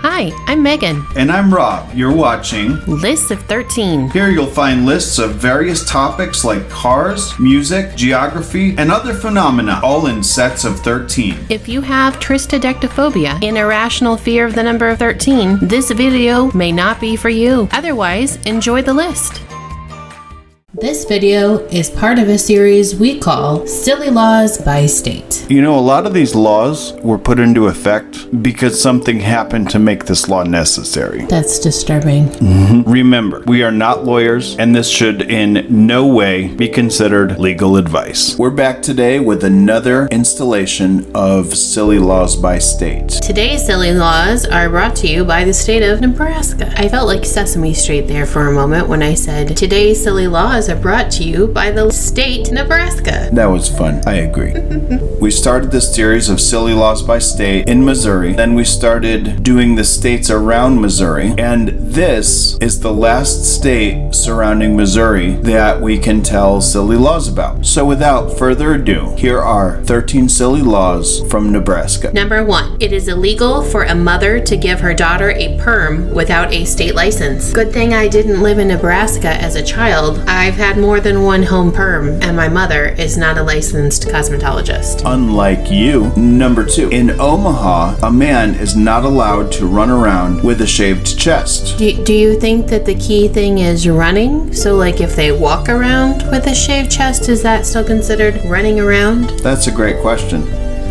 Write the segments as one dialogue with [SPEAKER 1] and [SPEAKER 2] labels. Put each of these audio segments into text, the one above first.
[SPEAKER 1] Hi, I'm Megan.
[SPEAKER 2] And I'm Rob. You're watching
[SPEAKER 1] Lists of 13.
[SPEAKER 2] Here you'll find lists of various topics like cars, music, geography, and other phenomena, all in sets of 13.
[SPEAKER 1] If you have tristodectophobia, an irrational fear of the number 13, this video may not be for you. Otherwise, enjoy the list. This video is part of a series we call Silly Laws by State.
[SPEAKER 2] You know, a lot of these laws were put into effect because something happened to make this law necessary.
[SPEAKER 1] That's disturbing.
[SPEAKER 2] Remember, we are not lawyers, and this should in no way be considered legal advice. We're back today with another installation of Silly Laws by State.
[SPEAKER 1] Today's Silly Laws are brought to you by the state of Nebraska. I felt like Sesame Street there for a moment when I said, today's Silly Laws are brought to you by the state Nebraska.
[SPEAKER 2] That was fun. I agree. We started this series of Silly Laws by State in Missouri. Then we started doing the states around Missouri. And this is the last state surrounding Missouri that we can tell silly laws about. So without further ado, here are 13 silly laws from Nebraska.
[SPEAKER 1] Number 1. It is illegal for a mother to give her daughter a perm without a state license. Good thing I didn't live in Nebraska as a child. I've had more than one home perm, and my mother is not a licensed cosmetologist.
[SPEAKER 2] Unlike you. Number 2. In Omaha, a man is not allowed to run around with a shaved chest.
[SPEAKER 1] Do you think that the key thing is running? So like if they walk around with a shaved chest, is that still considered running around?
[SPEAKER 2] That's a great question.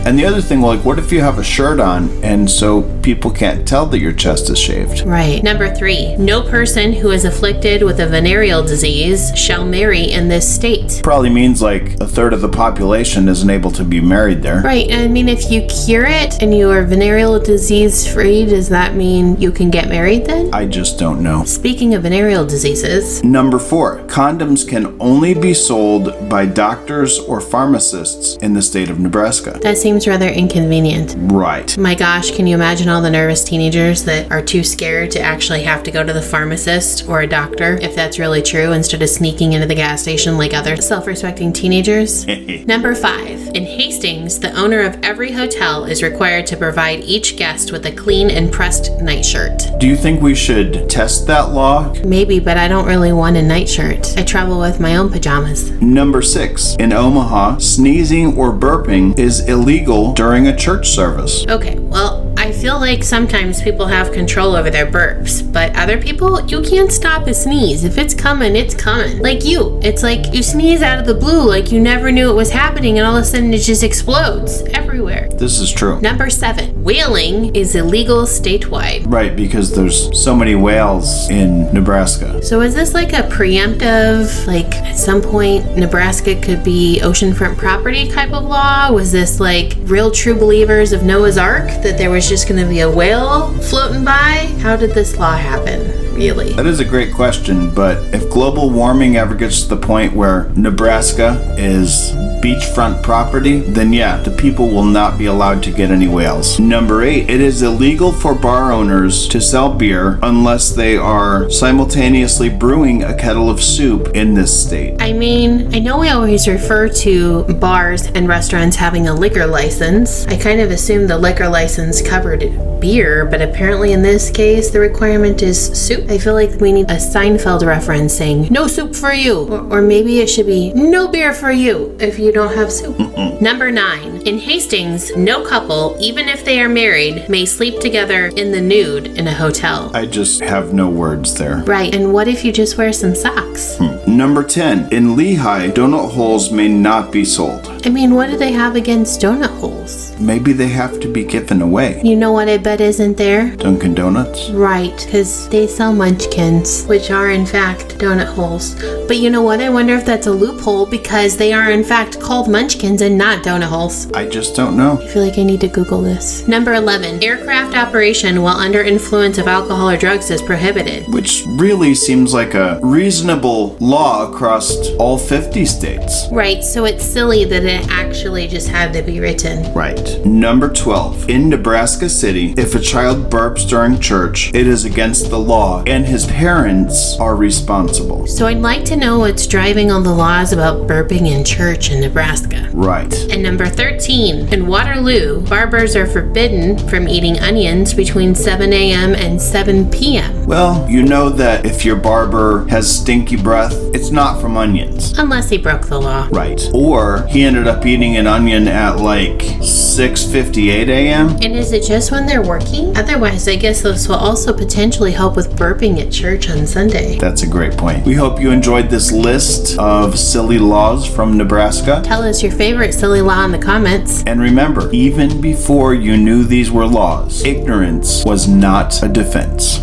[SPEAKER 2] And the other thing, like, what if you have a shirt on and so people can't tell that your chest is shaved?
[SPEAKER 1] Right. Number 3. No person who is afflicted with a venereal disease shall marry in this state.
[SPEAKER 2] Probably means like a third of the population isn't able to be married there.
[SPEAKER 1] Right. I mean, if you cure it and you are venereal disease free, does that mean you can get married then?
[SPEAKER 2] I just don't know.
[SPEAKER 1] Speaking of venereal diseases.
[SPEAKER 2] Number 4. Condoms can only be sold by doctors or pharmacists in the state of Nebraska.
[SPEAKER 1] That seems rather inconvenient.
[SPEAKER 2] Right.
[SPEAKER 1] My gosh, can you imagine all the nervous teenagers that are too scared to actually have to go to the pharmacist or a doctor, if that's really true, instead of sneaking into the gas station like other self-respecting teenagers? Number 5. In Hastings, the owner of every hotel is required to provide each guest with a clean and pressed nightshirt.
[SPEAKER 2] Do you think we should test that law?
[SPEAKER 1] Maybe, but I don't really want a nightshirt. I travel with my own pajamas.
[SPEAKER 2] Number 6. In Omaha, sneezing or burping is illegal during a church service.
[SPEAKER 1] Okay, well, I feel like sometimes people have control over their burps, but other people, you can't stop a sneeze. If it's coming, it's coming. Like you. It's like you sneeze out of the blue like you never knew it was happening and all of a sudden it just explodes everywhere.
[SPEAKER 2] This is true.
[SPEAKER 1] Number 7. Whaling is illegal statewide.
[SPEAKER 2] Right, because there's so many whales in Nebraska.
[SPEAKER 1] So is this like a preemptive, like at some point Nebraska could be oceanfront property type of law? Was this like real true believers of Noah's Ark, that there was just going to be a whale floating by? How did this law happen, really?
[SPEAKER 2] That is a great question, but if global warming ever gets to the point where Nebraska is beachfront property, then yeah, the people will not be allowed to get any whales. Number 8, it is illegal for bar owners to sell beer unless they are simultaneously brewing a kettle of soup in this state.
[SPEAKER 1] I mean, I know we always refer to bars and restaurants having a liquor license. I kind of assumed the liquor license covered beer, but apparently in this case, the requirement is soup. I feel like we need a Seinfeld reference saying, no soup for you. Or maybe it should be, no beer for you if you don't have soup. Number 9. In Hastings, no couple, even if they are married, may sleep together in the nude in a hotel.
[SPEAKER 2] I just have no words there.
[SPEAKER 1] Right, and what if you just wear some socks?
[SPEAKER 2] Number 10. In Lehigh, donut holes may not be sold.
[SPEAKER 1] I mean, what do they have against donut holes?
[SPEAKER 2] Maybe they have to be given away.
[SPEAKER 1] You know what I bet isn't there?
[SPEAKER 2] Dunkin' Donuts?
[SPEAKER 1] Right, because they sell munchkins, which are in fact donut holes. But you know what? I wonder if that's a loophole because they are in fact called munchkins and not donut holes.
[SPEAKER 2] I just don't know.
[SPEAKER 1] I feel like I need to Google this. Number 11. Aircraft operation while under influence of alcohol or drugs is prohibited.
[SPEAKER 2] Which really seems like a reasonable law across all 50 states.
[SPEAKER 1] Right, so it's silly that it actually just had to be written.
[SPEAKER 2] Right. Number 12. In Nebraska City, if a child burps during church, it is against the law law, and his parents are responsible.
[SPEAKER 1] So I'd like to know what's driving all the laws about burping in church in Nebraska.
[SPEAKER 2] Right.
[SPEAKER 1] And number 13, in Waterloo, barbers are forbidden from eating onions between 7 a.m. and 7 p.m.
[SPEAKER 2] Well, you know that if your barber has stinky breath, it's not from onions.
[SPEAKER 1] Unless he broke the law.
[SPEAKER 2] Right. Or he ended up eating an onion at like 6:58 a.m.
[SPEAKER 1] And is it just when they're working? Otherwise, I guess this will also potentially help with burping at church on Sunday.
[SPEAKER 2] That's a great point. We hope you enjoyed this list of silly laws from Nebraska.
[SPEAKER 1] Tell us your favorite silly law in the comments.
[SPEAKER 2] And remember, even before you knew these were laws, ignorance was not a defense.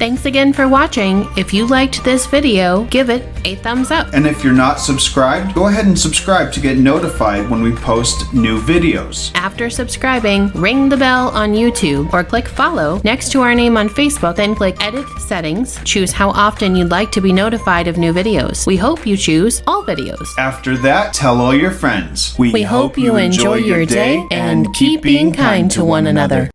[SPEAKER 1] Thanks again for watching. If you liked this video, give it a thumbs up.
[SPEAKER 2] And if you're not subscribed, go ahead and subscribe to get notified when we post new videos.
[SPEAKER 1] After subscribing, ring the bell on YouTube or click follow next to our name on Facebook, then click edit settings. Choose how often you'd like to be notified of new videos. We hope you choose all videos.
[SPEAKER 2] After that, tell all your friends.
[SPEAKER 1] We hope you enjoy your day and keep being kind to one another.